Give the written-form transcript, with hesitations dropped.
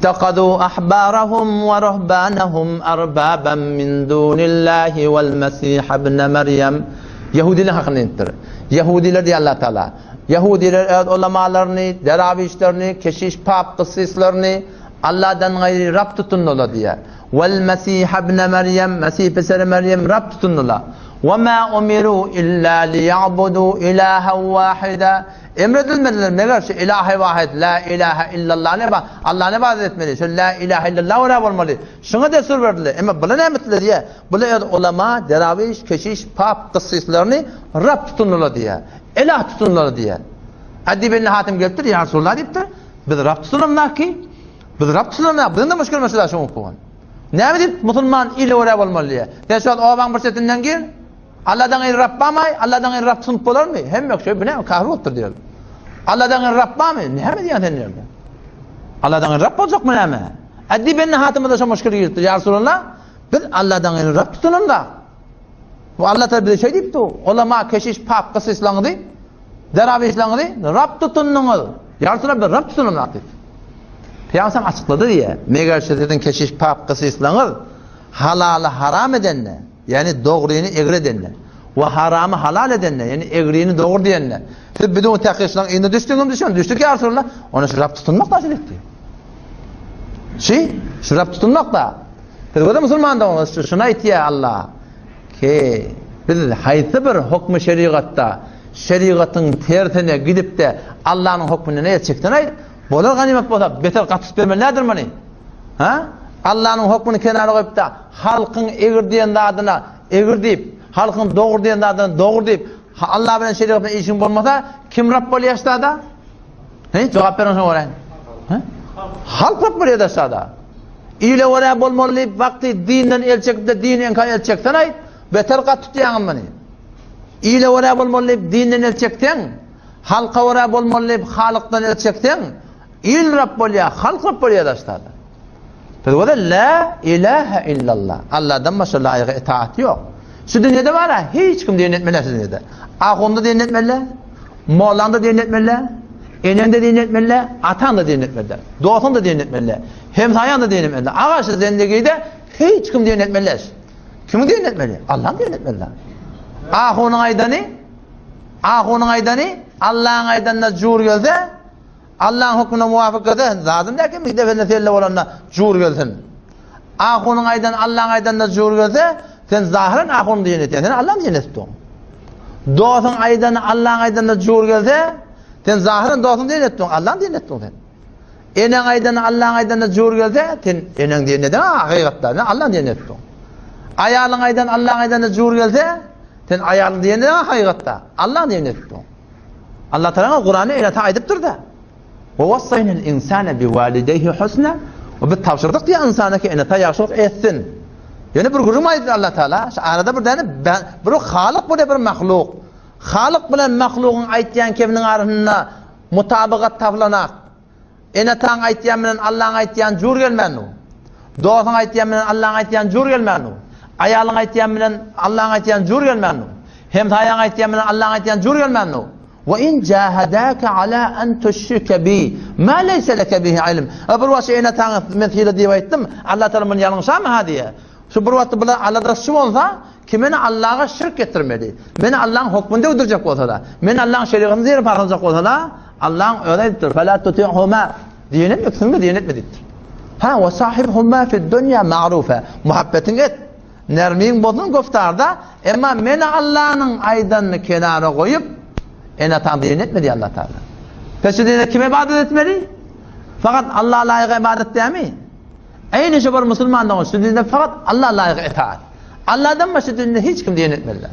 İttakadu ahbarahum ve ruhbanahum arbaban min dunillahi vel Mesih ibn Meryem. Yahudiler hakkında indir. Yahudiler diye Allah Teala. Yahudiler ulamalarını, deravişlerini, keşiş pap kısıslarını Allah'dan gayri Rab tutunurlar diye. Vel Mesih ibn Meryem, Mesih peseri Meryem Rab tutunurlar. Ve ma umiru illa liya'budu ilahen vahida. Emredilmediler ne karşı ilahe vahid, la ilahe illallah ne bak Allah ne ibadet etmeli. Şu la ilahe illallah ona olmalı. Şuna destur verdiler. Ama buna ne ettiler diye. Buna ulema, deraviş, keşiş, pap kısıslarını Rab tutunurlar diye. İlah tutunurlar diye. Hadi benimle hatim geliptir ya Resulullah deyiptir. Biz Rab tutunurlar ki. Biz Rab tutunurlar. Bunun da müşkül mesela şunu okuyan. Ne mi deyip Müslüman ile oraya olmalı diye. De şu an o ban bursetinden gir. Allah'dan gayrı Rabb bağmay, Allah'dan gayrı Rabb tutunup olar mı? Hem yok şey bu ne? Kahroltur diyor. Allah'dan gayrı Rabb bağmay, ne mi diyor deniliyor? Allah'dan gayrı Rabb olacak mı ne mi? Addi benim hatımda şu müşkül girdi ya Resulullah. Biz Allah'dan gayrı Rabb tutunun da. Bu Allah tabi bize şey deyipti o. Ulema, keşiş, pap, kısı İslam'ı değil. Derabi İslam'ı değil. Rabb tutununuz. Ya Resulullah biz Rabb tutunun da. Peygamber açıkladı diye. Meğer şirketin keşiş, pap, kısı İslam'ı halalı haram edenle. Yani doğruyunu egre edenler. Ve haramı halal edenler. Yani egreyini doğru diyenler. Siz bir de o takışlan indi düştüğünü düşün. Düştük ya Resulullah. Ona şu Rab tutunmak da açılıktı. Şu Rab tutunmak da. Siz o da Müslüman da şuna itiye Allah. Ki biz haysi bir hukmu şeriatta şeriatın tertine gidip de Allah'ın hukmunu neye çıktığını bolar ganimet bolar. Beter katıp vermelerdir mani. Ha? Allah'ın hukmunu kenara koyup da halkın egir diyen adına egir deyip, halkın doğru diyen adına doğru deyip Allah bilen şeriatına işin bulmasa kim Rabb oluyor aşağıda? Cevap verin sonra oraya. Halk Rabb oluyor aşağıda. İyle oraya bulmalı vakti dinden el çekip de dini enkar el çekten ait beter kat tutuyan beni. İyle oraya bulmalı dinden el çekten halka oraya bulmalı halıktan el çekten il Rabb oluyor, halk Rabb oluyor aşağıda. Tabi da la ilahe illallah. Allah'dan başka layık itaat yok. Şu dünyada var ya hiç kim dinletmeler şu dünyada. Ahunda dinletmeler, Moğlan'da dinletmeler, enende dinletmeler, atan da dinletmeler, doğatan da dinletmeler, hemsayan da dinletmeler. Ağaçlı zendegide hiç kim dinletmeler. Kimi dinletmeler? Allah'ın dinletmeler. Ahunun aydanı, Allah'ın aydanına cur gelse Allah'ın hükmüne muvafık ede, zaten der ki bir defende selle olanla cur gelsin. Ahunun aydan, Allah'ın aydanına cur gelse, sen zahiren ahunun diyen etiyorsun, sen Allah'ın diyen ettin. Doğatın aydan, Allah'ın aydanına cur gelse, sen zahiren doğatın diyen ettin, Allah'ın diyen ettin sen. Enen aydan, Allah'ın aydanına cur gelse, sen enen diyen ettin, hakikatta, Allah'ın diyen ettin. Ayalın aydan, Allah'ın aydanına cur gelse, sen ayalın diyen ettin, hakikatta, Allah'ın diyen ettin. Allah Teala Kur'an'ı eylete aydıptır da. وَوَصَّيْنَا الْاِنْسَانَ بِوَالِدَيْهِ حُسْنًا O bir tavşırdık diye insana ki enete yaşlık etsin. Yani bir kurum ayet Allah Teala. Arada bir tane bir halık bu da bir mahluk. Halık bilen mahlukun ayetleyen keminin arasında mutabakat tavlanak. Enetan ayetleyen bilen Allah'ın ayetleyen cur gelmen o. Doğatan ayetleyen bilen Allah'ın ayetleyen cur gelmen o. Ayalın ayetleyen bilen Allah'ın ayetleyen cur gelmen o. Hem tayan ayetleyen bilen Allah'ın ayetleyen cur gelmen o. وَاِنْ جَاهَدَاكَ عَلَى أَنْ تُشْرِكَ بِي مَا لَيْسَ لَكَ بِهِ عِلْمٍ Bir vasi eyne tanı methile diye ettim. Allah Teala'nın yanlışa mı ha diye. Şu bir vasi bula Allah'da şu olsa ki beni Allah'a şirk getirmedi. Beni Allah'ın hükmünde uyduracak olsa da. Beni Allah'ın şeriatını zirip arayacak olsa da Allah'ın öyledir. فَلَا تُطِعْهُمَا Diyenet yoksun mu diyenet mi dittir. وَصَاحِبْهُمَا فِي الدُّنْيَا مَعْرُوفَ Muhabbetin et. Nermin bozun goftarda. Ama beni Allah'ın aydanını kenara koyup tam diyen etmedi Allah Teala. Peki kime ibadet etmeli? Fakat Allah'a layık ibadet değil mi? Aynı şey var Müslümanların üstünde fakat Allah'a layık itaat. Allah'dan başka dünyada hiç kim diyen etmeliler.